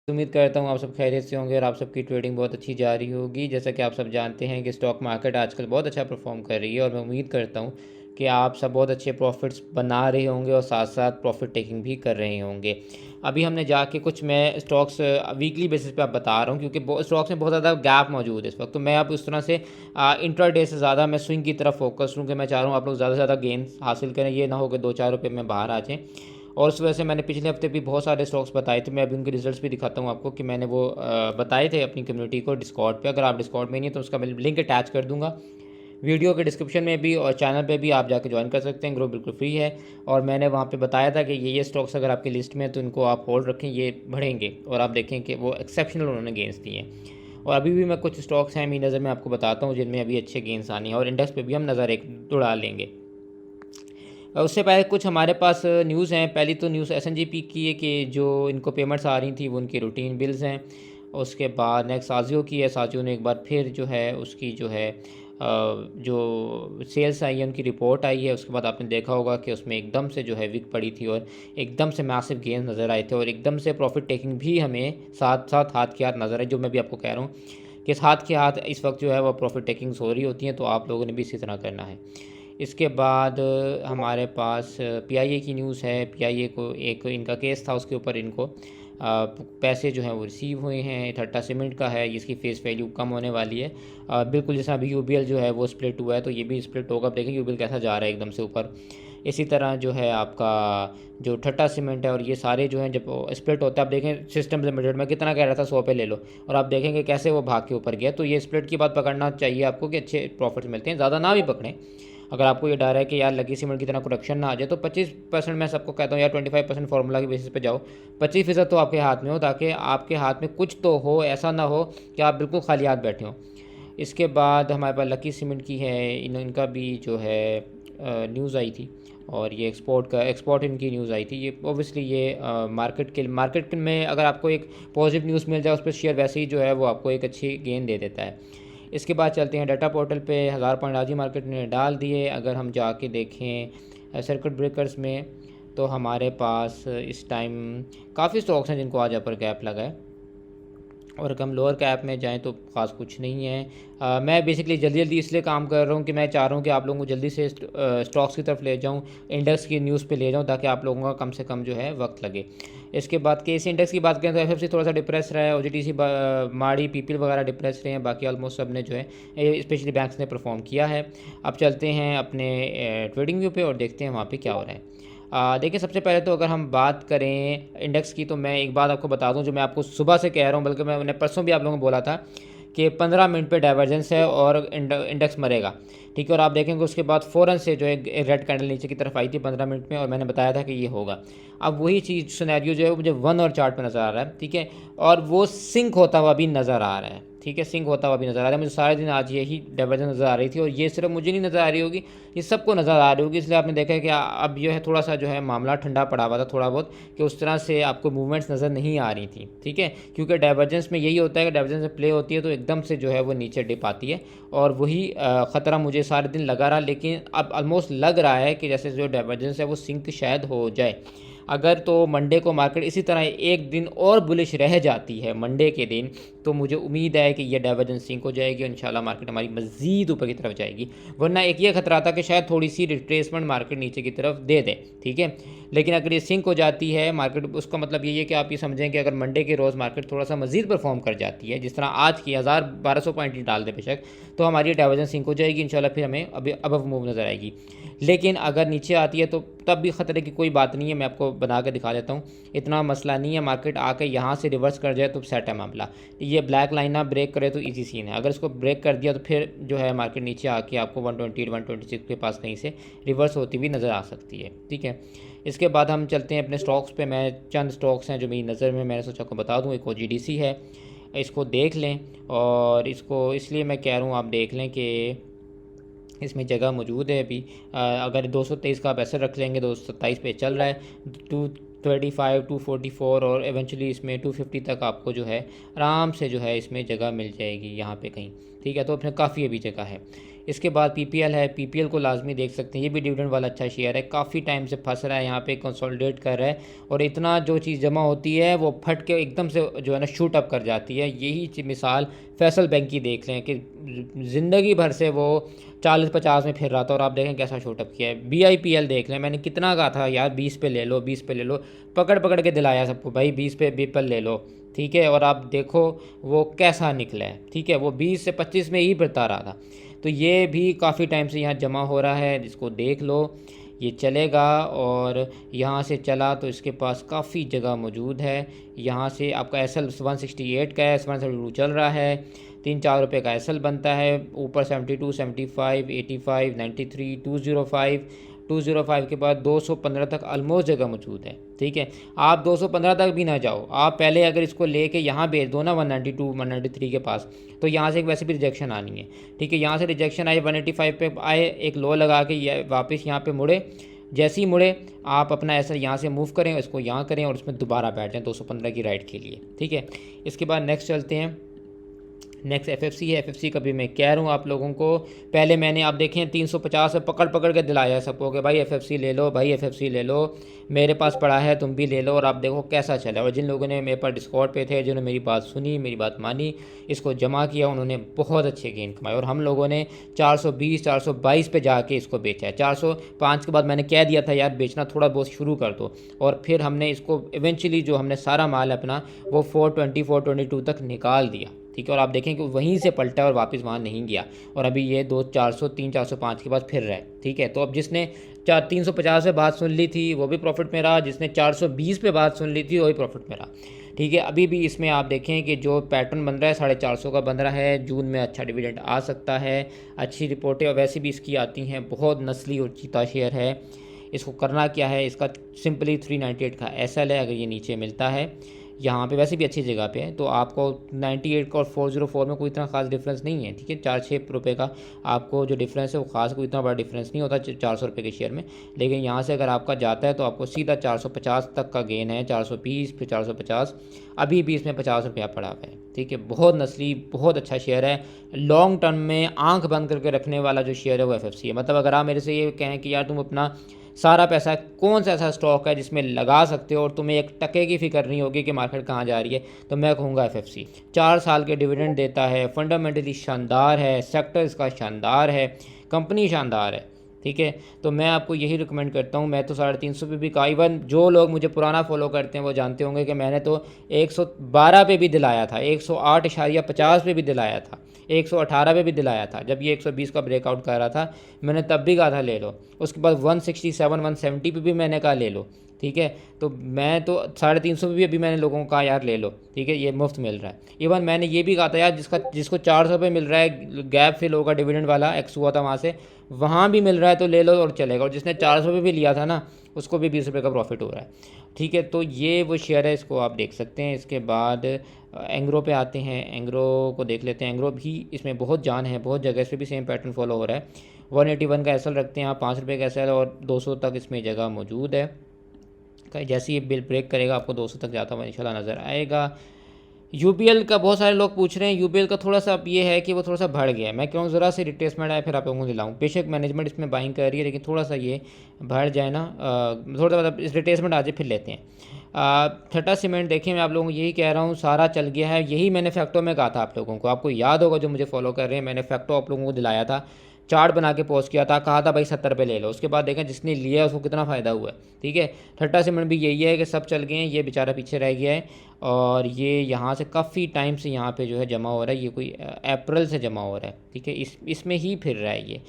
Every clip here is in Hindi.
उम्मीद करता हूँ आप सब खैरियत से होंगे और आप सबकी ट्रेडिंग बहुत अच्छी जा रही होगी। जैसा कि आप सब जानते हैं कि स्टॉक मार्केट आजकल बहुत अच्छा परफॉर्म कर रही है और मैं उम्मीद करता हूँ कि आप सब बहुत अच्छे प्रॉफिट्स बना रहे होंगे और साथ साथ प्रॉफिट टेकिंग भी कर रहे होंगे। अभी हमने जाके कुछ मैं स्टॉक्स वीकली बेसिस पे आप बता रहा हूँ, क्योंकि स्टॉक्स में बहुत ज़्यादा गैप मौजूद है इस वक्त। तो मैं अब उस तरह से इंट्राडे से ज़्यादा मैं स्विंग की तरफ फोकस हूँ कि मैं चाह रहा हूँ आप लोग ज़्यादा से ज़्यादा गेंस हासिल करें। ये ना हो कि 2-4 रुपये में बाहर आ जाएँ। और उस वजह से मैंने पिछले हफ्ते भी बहुत सारे स्टॉक्स बताए थे। मैं अभी उनके रिजल्ट्स भी दिखाता हूँ आपको कि मैंने वो बताए थे अपनी कम्युनिटी को डिस्कॉर्ड पे। अगर आप डिस्कॉर्ड में नहीं है तो उसका मैं लिंक अटैच कर दूंगा वीडियो के डिस्क्रिप्शन में भी, और चैनल पे भी आप जाके ज्वाइन कर सकते हैं। ग्रुप बिल्कुल फ्री है और मैंने वहाँ पे बताया था कि ये स्टॉक्स अगर आपकी लिस्ट में है तो इनको आप होल्ड रखें, ये बढ़ेंगे और आप देखें कि वो एक्सेप्शनल उन्होंने गेंस दिए हैं। और अभी भी मैं कुछ स्टॉक्स हैं मेरी नज़र में आपको बताता हूँ जिनमें अभी अच्छे गेंस आने हैं और इंडेक्स पे भी हम नज़र एक दौड़ा लेंगे। उससे पहले कुछ हमारे पास न्यूज़ हैं। पहली तो न्यूज़ एसएनजीपी की है कि जो इनको पेमेंट्स आ रही थी वो उनकी रूटीन बिल्स हैं। उसके बाद नेक्स्ट साजियो की है। साजियो ने एक बार फिर जो है उसकी जो है जो सेल्स आई है उनकी रिपोर्ट आई है। उसके बाद आपने देखा होगा कि उसमें एकदम से जो है विक पड़ी थी और एकदम से मैसिव गेंस नज़र आए थे और एकदम से प्रॉफिट टेकिंग भी हमें साथ साथ हाथ के हाथ नज़र आए। जो मैं भी आपको कह रहा हूँ कि हाथ के हाथ इस वक्त जो है वो प्रॉफिट टेकिंग्स हो रही होती हैं, तो आप लोगों ने भी इसी तरह करना है। इसके बाद हमारे पास पीआईए की न्यूज़ है। पीआईए को एक इनका केस था, उसके ऊपर इनको पैसे जो हैं वो रिसीव हुए हैं। ठट्टा सीमेंट का है, इसकी फेस वैल्यू कम होने वाली है। बिल्कुल जैसा अभी यूबीएल जो है वो स्प्लिट हुआ है तो ये भी स्प्लिट होगा। अब देखें यूबीएल कैसा जा रहा है एकदम से ऊपर। इसी तरह जो है आपका जो ठट्टा सीमेंट है और ये सारे जो हैं जब स्प्लिट होता है, आप देखें सिस्टम लिमिटेड में कितना कह रहा था 100 पे ले लो और आप देखेंगे कैसे वो भाग के ऊपर गया। तो ये स्प्लिट की बात पकड़ना चाहिए आपको कि अच्छे प्रॉफिट्स मिलते हैं, ज़्यादा ना भी पकड़ें। अगर आपको ये डर है कि यार लकी सीमेंट की तरह प्रोडक्शन ना आ जाए तो 25% मैं सबको कहता हूँ यार 25% फार्मूला की बेसिस पे जाओ। 25% तो आपके हाथ में हो, ताकि आपके हाथ में कुछ तो हो, ऐसा ना हो कि आप बिल्कुल खाली हाथ बैठे हो। इसके बाद हमारे पास लकी सीमेंट की है। इनका भी जो है न्यूज़ आई थी और ये एक्सपोर्ट इनकी न्यूज़ आई थी। ये ऑब्वियसली ये मार्केट में अगर आपको एक पॉजिटिव न्यूज़ मिल जाए उस पर शेयर वैसे ही जो है वो आपको एक अच्छी गेन दे देता है। इसके बाद चलते हैं डाटा पोर्टल पे। 1000 पॉइंट आज ही मार्केट ने डाल दिए। अगर हम जाके देखें सर्किट ब्रेकर्स में तो हमारे पास इस टाइम काफ़ी स्टॉक्स हैं जिनको आज अपर गैप लगा है और अगर हम लोअर कैप में जाएं तो ख़ास कुछ नहीं है। मैं बेसिकली जल्दी जल्दी इसलिए काम कर रहा हूं कि मैं चाह रहा हूं कि आप लोगों को जल्दी से स्टॉक्स की तरफ ले जाऊं, इंडेक्स की न्यूज़ पे ले जाऊं, ताकि आप लोगों का कम से कम जो है वक्त लगे। इसके बाद केसी इंडेक्स की बात करें तो एफएफसी थोड़ा सा डिप्रेस रहा है। ओजीटीसी माड़ी पीपल वगैरह डिप्रेस रहे हैं। बाकी ऑलमोस्ट सब ने जो है स्पेशली बैंक्स ने परफॉर्म किया है। अब चलते हैं अपने ट्रेडिंग व्यू पे और देखते हैं वहाँ पर क्या हो रहा है। देखिए सबसे पहले तो अगर हम बात करें इंडेक्स की तो मैं एक बात आपको बता दूं जो मैं आपको सुबह से कह रहा हूं, बल्कि मैंने परसों भी आप लोगों को बोला था कि 15 मिनट पे डाइवर्जेंस है और इंडेक्स मरेगा। ठीक है, और आप देखेंगे उसके बाद फ़ौरन से जो है रेड कैंडल नीचे की तरफ आई थी 15 मिनट में और मैंने बताया था कि ये होगा। अब वही चीज़ सिनेरियो जो है मुझे 1 और चार्ट पे नज़र आ रहा है। ठीक है, और वो सिंक होता हुआ भी नज़र आ रहा है। ठीक है, सिंक होता हुआ भी नज़र आ रहा है। मुझे सारे दिन आज यही डाइवर्जेंस नज़र आ रही थी और ये सिर्फ मुझे नहीं नज़र आ रही होगी, ये सबको नज़र आ रही होगी। इसलिए आपने देखा है कि अब जो है थोड़ा सा जो है मामला ठंडा पड़ा हुआ था थोड़ा बहुत, कि उस तरह से आपको मूवमेंट्स नज़र नहीं आ रही थी। ठीक है, क्योंकि डाइवर्जेंस में यही होता है कि डाइवर्जेंस में प्ले होती है तो एकदम से जो है वो नीचे डिप आती है और वही ख़तरा मुझे सारे दिन लगा रहा। लेकिन अब ऑलमोस्ट लग रहा है कि जैसे जो डाइवर्जेंस है वो सिंक शायद हो जाए। अगर तो मंडे को मार्केट इसी तरह एक दिन और बुलिश रह जाती है मंडे के दिन, तो मुझे उम्मीद है कि ये डाइवर्जेंस सिंक हो जाएगी और इंशाल्लाह मार्केट हमारी मज़ीद ऊपर की तरफ जाएगी। वरना एक ये खतरा था कि शायद थोड़ी सी रिट्रेसमेंट मार्केट नीचे की तरफ दे दे। ठीक है, लेकिन अगर ये सिंक हो जाती है मार्केट, उसका मतलब ये है कि आप ये समझें कि अगर मंडे के रोज़ मार्केट थोड़ा सा मज़ीद परफॉर्म कर जाती है, जिस तरह आज की 1000-1200 पॉइंट ही डाल दे बेशक, तो हमारी डाइवर्जेंस सिंक हो जाएगी इंशाल्लाह। फिर हमें अभी अब मूव नज़र आएगी। लेकिन अगर नीचे आती है तो तब भी ख़तरे की कोई बात नहीं है। मैं आपको बना के दिखा देता हूँ, इतना मसला नहीं है। मार्केट आकर यहाँ से रिवर्स कर जाए तो सेट है मामला। ये ब्लैक लाइन ना ब्रेक करे तो इजी सीन है। अगर इसको ब्रेक कर दिया तो फिर जो है मार्केट नीचे आके आपको 120-126 के पास कहीं से रिवर्स होती हुई नज़र आ सकती है। ठीक है, इसके बाद हम चलते हैं अपने स्टॉक्स पे। मैं चंद स्टॉक्स हैं जो मेरी नज़र में मैंने सोचा आपको बता दूँ। एक OGDC है, इसको देख लें और इसको इसलिए मैं कह रहा हूँ आप देख लें कि इसमें जगह मौजूद है अभी। अगर 223 का आप ऐसे रख लेंगे, 227 पे चल रहा है, 235, 244 और एवेंचुअली इसमें 250 तक आपको जो है आराम से जो है इसमें जगह मिल जाएगी यहाँ पे कहीं। ठीक है, तो अपने काफ़ी अभी जगह है। इसके बाद पीपीएल है, पीपीएल को लाजमी देख सकते हैं, ये भी डिविडेंड वाला अच्छा शेयर है, काफ़ी टाइम से फंस रहा है यहाँ पे, कंसोलिडेट कर रहा है और इतना जो चीज़ जमा होती है वो फट के एकदम से जो है ना शूट अप कर जाती है। यही मिसाल फैसल बैंक की देख लें कि ज़िंदगी भर से वो 40-50 में फिर रहा था और आप देखें कैसा शूट अप किया है। BIPL देख लें, मैंने कितना कहा था यार 20 पे ले लो, 20 पे ले लो, पकड़ पकड़ के दिलाया सबको भाई 20 पे BIPL ले लो, ठीक है, और आप देखो वो कैसा निकला है, ठीक है, वो 20 से 25 में ही बता रहा था। तो ये भी काफ़ी टाइम से यहाँ जमा हो रहा है, जिसको देख लो ये चलेगा। और यहाँ से चला तो इसके पास काफ़ी जगह मौजूद है। यहाँ से आपका SL 168 का है, 172 चल रहा है, 3-4 रुपये का SL बनता है, ऊपर 72, 75, 85, 93, 205 के बाद 215 तक ऑलमोस्ट जगह मौजूद है, ठीक है। आप 215 तक भी ना जाओ, आप पहले अगर इसको लेके यहाँ भेज दो ना 192, 193 के पास, तो यहाँ से एक वैसे भी रिजेक्शन आनी है, ठीक है। यहाँ से रिजेक्शन आए 185 पे आए, एक लो लगा के वापस यहाँ पे मुड़े, जैसे ही मुड़े आप अपना ऐसा यहाँ से मूव करें, इसको यहाँ करें और उसमें दोबारा बैठ जाएँ 215 की राइड के लिए, ठीक है। इसके बाद नेक्स्ट चलते हैं, नेक्स्ट FFC है। FFC का भी मैं कह रहा हूँ आप लोगों को, पहले मैंने आप देखें 350 में पकड़ पकड़ के दिलाया सबको कि भाई FFC ले लो, भाई FFC ले लो, मेरे पास पड़ा है तुम भी ले लो, और आप देखो कैसा चला। और जिन लोगों ने मेरे पास डिस्कॉर्ड पे थे, जिन्होंने मेरी बात सुनी, मेरी बात मानी, इसको जमा किया, उन्होंने बहुत अच्छे गेन कमाए। और हम लोगों ने 420, 422 पे जाके इसको बेचा है। 405 के बाद मैंने कह दिया था यार बेचना थोड़ा बहुत शुरू कर दो, और फिर हमने इसको इवेंचुअली जो हमने सारा माल अपना वो 420, 422 तक निकाल दिया, ठीक है। और आप देखें कि वहीं से पलटा और वापस वहाँ नहीं गया, और अभी ये 403, 405 के बाद फिर रहा है, ठीक है। तो अब जिसने 350 पे बात सुन ली थी वो भी प्रॉफिट में रहा, जिसने 420 पे बात सुन ली थी वो भी प्रॉफिट में रहा, ठीक है। अभी भी इसमें आप देखें कि जो पैटर्न बन रहा है 450 का बन रहा है, जून में अच्छा डिविडेंड आ सकता है, अच्छी रिपोर्टें और वैसे भी इसकी आती हैं, बहुत नस्ली और चीता शेयर है। इसको करना क्या है, इसका सिंपली 398 का SL है, अगर ये नीचे मिलता है यहाँ पे, वैसे भी अच्छी जगह पे है, तो आपको 98 का और 404 में कोई इतना खास डिफरेंस नहीं है, ठीक है। 4-6 रुपये का आपको जो डिफरेंस है वो खास कोई इतना बड़ा डिफरेंस नहीं होता 400 रुपये के शेयर में, लेकिन यहाँ से अगर आपका जाता है तो आपको सीधा 450 तक का गेन है, 420 फिर 450, अभी भी इसमें 50 रुपया पड़ा हुआ है, ठीक है। बहुत नस्ली, बहुत अच्छा शेयर है, लॉन्ग टर्म में आंख बंद करके रखने वाला जो शेयर है वो FFC है। मतलब अगर आप मेरे से ये कहें कि यार तुम अपना सारा पैसा कौन सा ऐसा स्टॉक है जिसमें लगा सकते हो और तुम्हें एक टके की फिक्र नहीं होगी कि मार्केट कहाँ जा रही है, तो मैं कहूँगा FFC। 4 साल के डिविडेंड देता है, फंडामेंटली शानदार है, सेक्टर इसका शानदार है, कंपनी शानदार है, ठीक है। तो मैं आपको यही रिकमेंड करता हूँ। मैं तो 350 पे भी कहा, इवन जो लोग मुझे पुराना फॉलो करते हैं वो जानते होंगे कि मैंने तो 112 पे भी दिलाया था, 108.50 पे भी दिलाया था, 118 पे भी दिलाया था, जब ये 120 का ब्रेकआउट कर रहा था मैंने तब भी कहा था ले लो। उसके बाद 167, 170 पे भी मैंने कहा ले लो, ठीक है। तो मैं तो 350 पे भी अभी मैंने लोगों को कहा यार ले लो, ठीक है, ये मुफ्त मिल रहा है। इवन मैंने ये भी कहा था यार जिसको 400 पे मिल रहा है, गैप फिल होगा, डिविडेंड वाला एक्स हुआ था वहाँ से, वहाँ भी मिल रहा है तो ले लो और चलेगा। और जिसने 400 पे भी लिया था ना उसको भी 20 रुपये का प्रॉफिट हो रहा है, ठीक है। तो ये वो शेयर है, इसको आप देख सकते हैं। इसके बाद एंग्रो पे आते हैं, एंग्रो को देख लेते हैं। एंग्रो भी इसमें बहुत जान है, बहुत जगह से भी सेम पैटर्न फॉलो हो रहा है। 181 का SL रखते हैं आप, 5 रुपये का SL, और 200 तक इसमें जगह मौजूद है। जैसे ही बिल ब्रेक करेगा आपको 200 तक जाता हुआ इंशाल्लाह नज़र आएगा। UBL का बहुत सारे लोग पूछ रहे हैं, UBL का थोड़ा सा अब ये है कि वो थोड़ा सा बढ़ गया है। मैं क्यों ज़रा से रिट्रेसमेंट आया फिर आप लोगों को दिलाऊँ, बेशक मैनेजमेंट इसमें बाइंग कर रही है, लेकिन थोड़ा सा ये बढ़ जाए ना, थोड़ा मतलब इस रिट्रेसमेंट आ जाए फिर लेते हैं। ठट्टा सीमेंट देखिए, मैं आप लोगों को यही कह रहा हूँ, सारा चल गया है। यही मैंने फैक्टो में कहा था आप लोगों को, आपको याद होगा जो मुझे फॉलो कर रहे हैं, मैंने फैक्टो आप लोगों को दिलाया था, चार्ट बना के पोस्ट किया था, कहा था भाई 70 पे ले लो। उसके बाद देखें जिसने लिया उसको कितना फ़ायदा हुआ है, ठीक है। ठट्टा सीमेंट भी यही है कि सब चल गए हैं, ये बेचारा पीछे रह गया है, और ये यहाँ से काफ़ी टाइम से यहाँ पे जो है जमा हो रहा है, ये कोई अप्रैल से जमा हो रहा है, ठीक है। इसमें ही फिर रहा है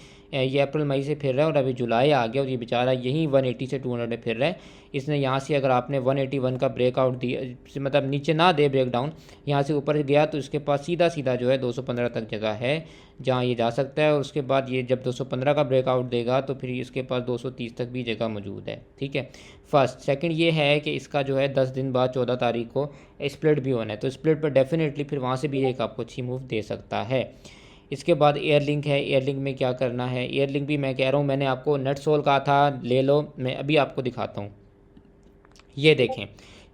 ये अप्रैल मई से फिर रहा है, और अभी जुलाई आ गया और ये बेचारा यहीं 180 से 200 में फिर रहा है। इसने यहाँ से अगर आपने 181 का ब्रेकआउट दिया, मतलब नीचे ना दे ब्रेकडाउन, यहाँ से ऊपर गया तो इसके पास सीधा सीधा जो है 215 तक जगह है जहाँ ये जा सकता है। और उसके बाद ये जब 215 का ब्रेकआउट देगा तो फिर इसके पास 230 तक भी जगह मौजूद है, ठीक है। फर्स्ट सेकंड ये है कि इसका जो है 10 दिन बाद 14 तारीख को स्प्लिट भी होना है, तो स्प्लिट पर डेफिनेटली फिर वहाँ से भी एक आपको अच्छी मूव दे सकता है। इसके बाद एयरलिंक है, एयरलिंक में क्या करना है, एयरलिंक भी मैं कह रहा हूँ, मैंने आपको नटसोल कहा था ले लो, मैं अभी आपको दिखाता हूँ। ये देखें,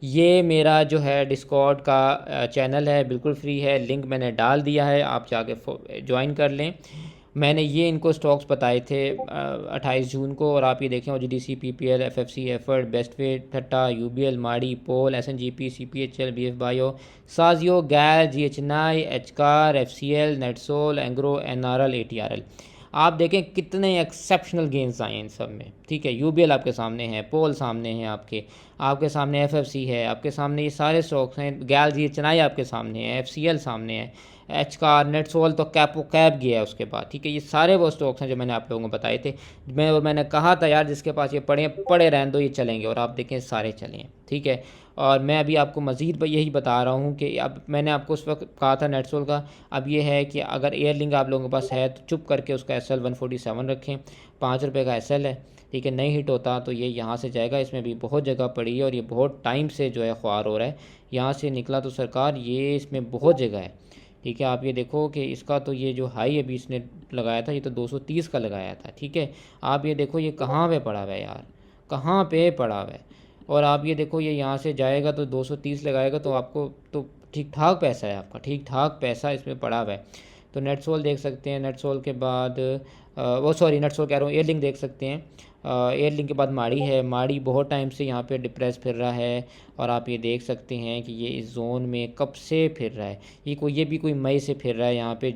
ये मेरा जो है डिस्कॉर्ड का चैनल है, बिल्कुल फ्री है, लिंक मैंने डाल दिया है, आप जाके ज्वाइन कर लें। मैंने ये इनको स्टॉक्स बताए थे 28 जून को, और आप ये देखें OGDC, PPL, FFC, effort, Bestway, Thatta, UBL, Mari, POL, SNGP, CPHL, BF bio, साजियो, गैस, GHNI, एचकार, FCL, Netsol, Engro, NRL, ATRL। आप देखें कितने एक्सेप्शनल गेंस आए हैं इन सब में, ठीक है। UBL आपके सामने है, पोल सामने है, आपके सामने FFC है, आपके सामने ये सारे स्टॉक्स हैं, गैल GHNI आपके सामने है, FCL सामने है, एचकार, नेटसोल तो कैप गया है उसके बाद, ठीक है। ये सारे वो स्टॉक्स हैं जो मैंने आप लोगों को बताए थे। मैंने कहा था यार जिसके पास ये पड़े रहने दो, ये चलेंगे, और आप देखें सारे चले हैं, ठीक है। और मैं अभी आपको मज़ीद यही बता रहा हूँ कि अब मैंने आपको उस वक्त कहा था नेटसोल का, अब ये है कि अगर एयरलिंक आप लोगों के पास है तो चुप करके उसका SL 147 रखें, ₹5 का SL है, ठीक है। नहीं हिट होता तो ये यहाँ से जाएगा, इसमें भी बहुत जगह पड़ी है और ये बहुत टाइम से जो है ख्वार हो रहा है, यहाँ से निकला तो सरकार ये इसमें बहुत जगह है, ठीक है। आप ये देखो कि इसका तो ये जो हाई अभी इसने लगाया था ये तो 230 का लगाया था, ठीक है। आप ये देखो ये कहाँ पे पड़ा हुआ है यार, कहाँ पे पड़ा हुआ है। और आप ये देखो ये यहाँ से जाएगा तो 230 लगाएगा तो आपको तो ठीक ठाक पैसा है, आपका ठीक ठाक पैसा इसमें पड़ा हुआ है। तो नेटसोल देख सकते हैं, नेटसोल के बाद वो सॉरी नेटसोल कह रहा हूँ, एयरलिंक देख सकते हैं। एयरलिंक के बाद माड़ी है, माड़ी बहुत टाइम से यहाँ पे डिप्रेस फिर रहा है, और आप ये देख सकते हैं कि ये इस जोन में कब से फिर रहा है, ये भी कोई मई से फिर रहा है यहाँ पे,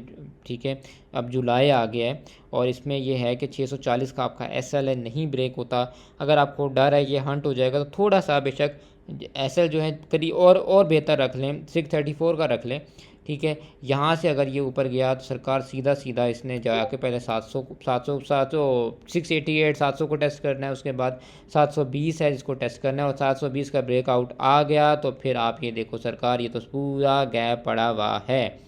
ठीक है। अब जुलाई आ गया है और इसमें ये है कि 640 का आपका SL है, नहीं ब्रेक होता। अगर आपको डर है ये हंट हो जाएगा तो थोड़ा सा बेशक SL जो है करीब और बेहतर रख लें, 634 का रख लें, ठीक है। यहाँ से अगर ये ऊपर गया तो सरकार सीधा इसने जाके पहले 688 700 को टेस्ट करना है, उसके बाद 720 है जिसको टेस्ट करना है, और 720 का ब्रेकआउट आ गया तो फिर आप ये देखो सरकार ये तो पूरा गैप पड़ा हुआ है।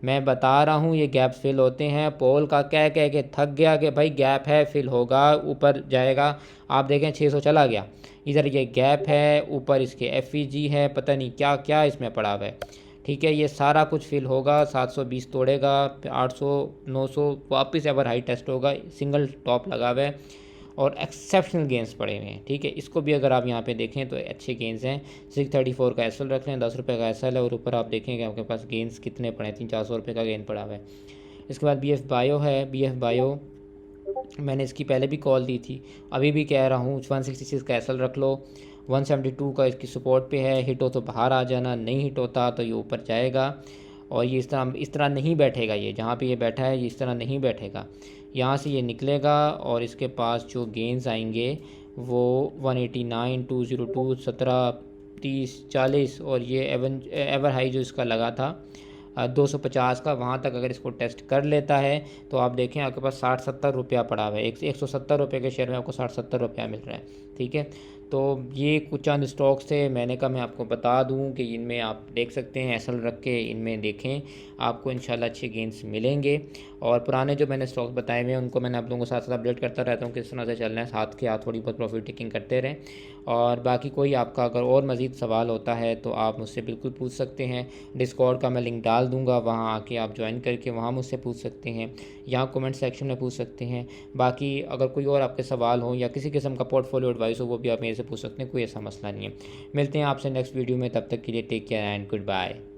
मैं बता रहा हूँ ये गैप फिल होते हैं, पोल का कह के थक गया कि भाई गैप है फिल होगा, ऊपर जाएगा। आप देखें 600 चला गया, इधर ये गैप है, ऊपर इसके FEG है, पता नहीं क्या क्या इसमें पड़ा हुआ है, ठीक है। ये सारा कुछ फिल होगा, 720 तोड़ेगा, 800 900 वापस एवर हाई टेस्ट होगा, सिंगल टॉप लगा हुआ है और एक्सेप्शनल गेंस पड़े हुए हैं, ठीक है। इसको भी अगर आप यहाँ पे देखें तो अच्छे गेंस हैं। 634 का SL रख लें, ₹10 का SL है, और ऊपर आप देखेंगे आपके पास गेंस कितने पड़े हैं, 300-400 रुपये का गेंद पड़ा हुआ है। इसके बाद BF बायो है, BF बायो मैंने इसकी पहले भी कॉल दी थी, अभी भी कह रहा हूँ 166 का SL रख लो, 172 का इसकी सपोर्ट पे है, हिट हो तो बाहर आ जाना, नहीं हिट होता तो ये ऊपर जाएगा, और ये इस तरह नहीं बैठेगा, ये जहाँ पे ये बैठा है ये इस तरह नहीं बैठेगा, यहाँ से ये निकलेगा और इसके पास जो गेंस आएंगे वो 189, 202, 17, 30, 40, और ये एवर हाई जो इसका लगा था 250 का, वहाँ तक अगर इसको टेस्ट कर लेता है तो आप देखें आपके पास 60-70 रुपया पड़ा हुआ है, 170 रुपये के शेयर में आपको 60-70 रुपया मिल रहा है, ठीक है। तो ये कुछ चंद स्टॉक्स थे, मैंने कहा मैं आपको बता दूं कि इनमें आप देख सकते हैं SL रख के इनमें देखें, आपको इंशाल्लाह अच्छे गेंस मिलेंगे। और पुराने जो मैंने स्टॉक्स बताए हुए हैं उनको मैंने आप लोगों के साथ साथ अपडेट करता रहता हूँ किस तरह से चलना है, साथ के आप थोड़ी बहुत प्रॉफिट टेकिंग करते रहें। और बाकी कोई आपका अगर और मज़ीद सवाल होता है तो आप मुझसे बिल्कुल पूछ सकते हैं, डिस्कॉर्ड का मैं लिंक डाल दूँगा, वहाँ आके आप ज्वाइन करके वहाँ मुझसे पूछ सकते हैं, यहाँ कमेंट सेक्शन में पूछ सकते हैं। बाकी अगर कोई और आपके सवाल हो या किसी किस्म का पोर्टफोलियो एडवाइस हो वो भी आप मेरे से पूछ सकते हैं, कोई ऐसा मसला नहीं है। मिलते हैं आपसे नेक्स्ट वीडियो में, तब तक के लिए take care and good bye.